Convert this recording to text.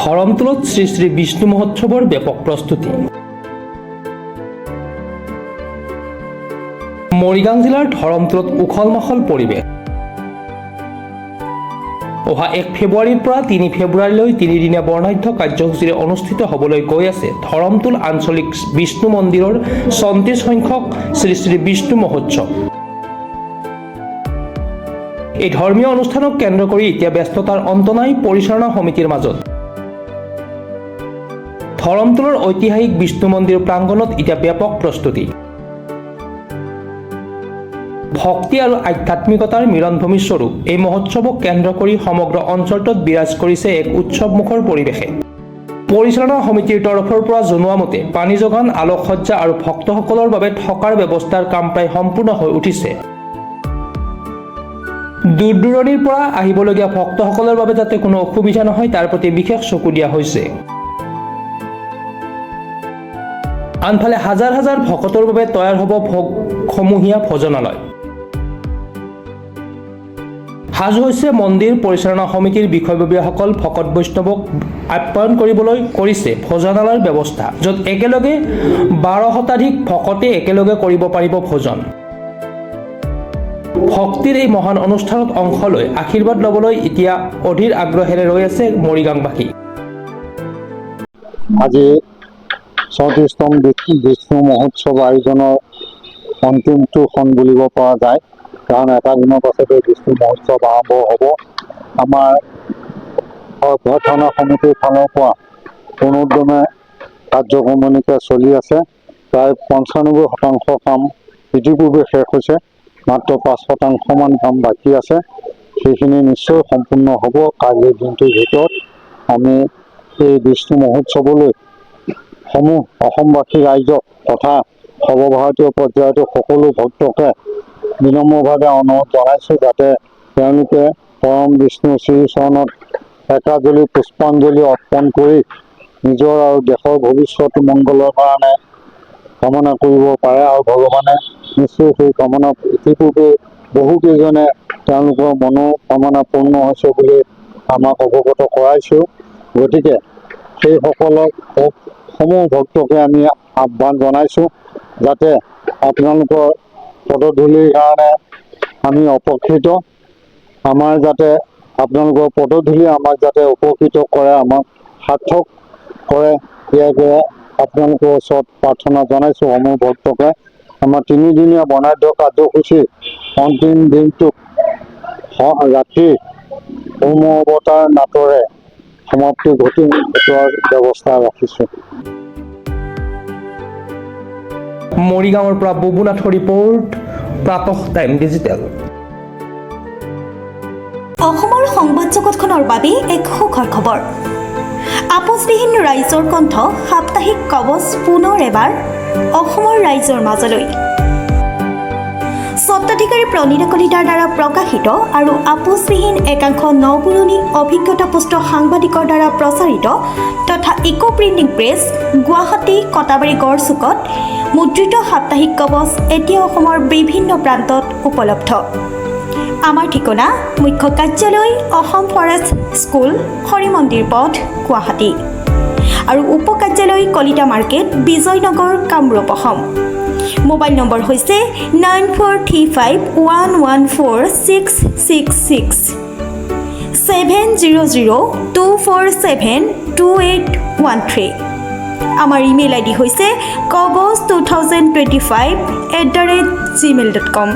ধৰমতলত শ্ৰী শ্ৰী বিষ্ণু মহোৎসৱৰ ব্যাপক প্ৰস্তুতি। মৰিগাঁও জিলাৰ ধৰমতলত উখল মাখল পৰিৱেশ। অহা 1 ফেব্ৰুৱাৰীৰ পৰা 3 ফেব্ৰুৱাৰীলৈ 3দিনীয়া বৰ্ণাঢ্য কাৰ্যসূচীৰে অনুষ্ঠিত হ'বলৈ গৈ আছে ধৰমতল আঞ্চলিক বিষ্ণু মন্দিৰৰ 34 সংখ্যক শ্ৰী শ্ৰী বিষ্ণু মহোৎসৱ। এই ধৰ্মীয় অনুষ্ঠানক কেন্দ্ৰ কৰি এতিয়া ব্যস্ততাৰ অন্ত নাই পৰিচালনা সমিতিৰ মাজত। ধৰমতলৰ ঐতিহাসিক বিষ্ণু মন্দিৰ প্ৰাংগণত এতিয়া ব্যাপক প্ৰস্তুতি। ভক্তি আৰু আধ্যাত্মিকতাৰ মিলনভূমি স্বৰূপ এই মহোৎসৱক কেন্দ্ৰ কৰি সমগ্ৰ অঞ্চলটোত বিৰাজ কৰিছে এক উৎসৱমুখৰ পৰিৱেশে। পৰিচালনা সমিতিৰ তৰফৰ পৰা জনোৱা মতে পানী যোগান, আলোকসজ্জা আৰু ভক্তসকলৰ বাবে থকাৰ ব্যৱস্থাৰ কাম প্ৰায় সম্পূৰ্ণ হৈ উঠিছে। দূৰ দূৰণিৰ পৰা আহিবলগীয়া ভক্তসকলৰ বাবে যাতে কোনো অসুবিধা নহয় তাৰ প্ৰতি বিশেষ চকু দিয়া হৈছে। আনফালে হাজাৰ হাজাৰ ভকতৰ বাবে তৈয়াৰ হ'ব সমূহীয়া ভোজনালয়। সাজু হৈছে মন্দিৰ পৰিচালনা সমিতিৰ বিষয়ববীয়াসকল ভকত বৈষ্ণৱক আপ্যায়ন কৰিবলৈ কৰিছে ভোজনালয়ৰ ব্যৱস্থা, য'ত একেলগে 12 শতাধিক ভকতে একেলগে কৰিব পাৰিব ভোজন। ভক্তিৰ এই মহান অনুষ্ঠানত অংশ লৈ আশীৰ্বাদ ল'বলৈ এতিয়া অধীৰ আগ্ৰহেৰে ৰৈ আছে মৰিগাঁওবাসী। আজি 34তম বিষ্ণু মহোৎসৱ আয়োজনৰ অন্তিমটোখন বুলিব পৰা যায়, কাৰণ এটা দিনৰ পাছতে বিষ্ণু মহোৎসৱ আৰম্ভ হ'ব। আমাৰ অভ্যৰ্থনা সমিতিৰ ফালৰ পৰা অনুদ্যমে কাৰ্যক্ৰমণিকা চলি আছে। প্ৰায় 95% কাম ইতিপূৰ্বে শেষ হৈছে, মাত্ৰ 5% কাম বাকী আছে। সেইখিনি নিশ্চয় সম্পূৰ্ণ হ'ব কাইলৈ দিনটোৰ ভিতৰত। আমি এই বিষ্ণু মহোৎসৱলৈ সমূহ অসমবাসী ৰাইজক তথা সৰ্বভাৰতীয় পৰ্যায়তো সকলো ভক্তকে বিনম্ৰভাৱে অনুৰোধ জনাইছোঁ, যাতে তেওঁলোকে পৰম বিষ্ণু শ্ৰীচৰণত একাজলি পুষ্পাঞ্জলি অৰ্পণ কৰি নিজৰ আৰু দেশৰ ভৱিষ্যত মংগলৰ কাৰণে কামনা কৰিব পাৰে। আৰু ভগৱানে নিশ্চয় সেই কামনা ইতিপূৰ্বে বহুকেইজনে তেওঁলোকৰ মনোকামনা পূৰ্ণ হৈছে বুলি আমাক অৱগত কৰাইছোঁ। গতিকে সেইসকলক সমূহ ভক্তকে আমি আহ্বান জনাইছোঁ, যাতে আপোনালোকৰ পদধূলিৰ কাৰণে আমি উপকৃত। আমাৰ যাতে আপোনালোকৰ পদধূলি আমাক যাতে উপকৃত কৰে, আমাক সাৰ্থক কৰে, ইয়াকে আপোনালোকৰ ওচৰত প্ৰাৰ্থনা জনাইছোঁ সমূহ ভক্তকে। আমাৰ 3দিনীয়া বৰ্ণাঢ্য কাৰ্যসূচীৰ অন্তিম দিনটোক ৰাতি হোম অৱতাৰ নাটৰে সমাপ্তি ঘটোৱাৰ ব্যৱস্থা ৰাখিছোঁ। মৰিগাঁৱৰ পৰা বুবুনাথৰ ৰিপৰ্ট, প্ৰাতঃ টাইম ডিজিটেল। অসমৰ সংবাদ জগতখনৰ বাবে এক সুখৰ খবৰ। আপোচবিহীন ৰাইজৰ কণ্ঠ সাপ্তাহিক কবচ পুনৰ এবাৰ অসমৰ ৰাইজৰ মাজলৈ। স্বত্বাধিকাৰী প্ৰণীতা কলিতাৰ দ্বাৰা প্ৰকাশিত আৰু আপোচবিহীন একাংশ নপুৰণি অভিজ্ঞতাপুষ্ট সাংবাদিকৰ দ্বাৰা প্ৰচাৰিত তথা eco printing press, Guwahati Katabari গড়চুকত মুদ্ৰিত সাপ্তাহিক কবচ এতিয়া অসমৰ বিভিন্ন প্ৰান্তত উপলব্ধ। আমাৰ ঠিকনা মুখ্য কাৰ্যালয় অসম ফৰেষ্ট স্কুল, হৰি মন্দিৰ পথ, গুৱাহাটী আৰু উপ কাৰ্যালয় Kalita market, Bijoynagar, Kamrup, Assam. Mobile number হৈছে 9435114666 7002472813। আমাৰ ইমেইল আইডি হৈছে kobos2025@gmail.com।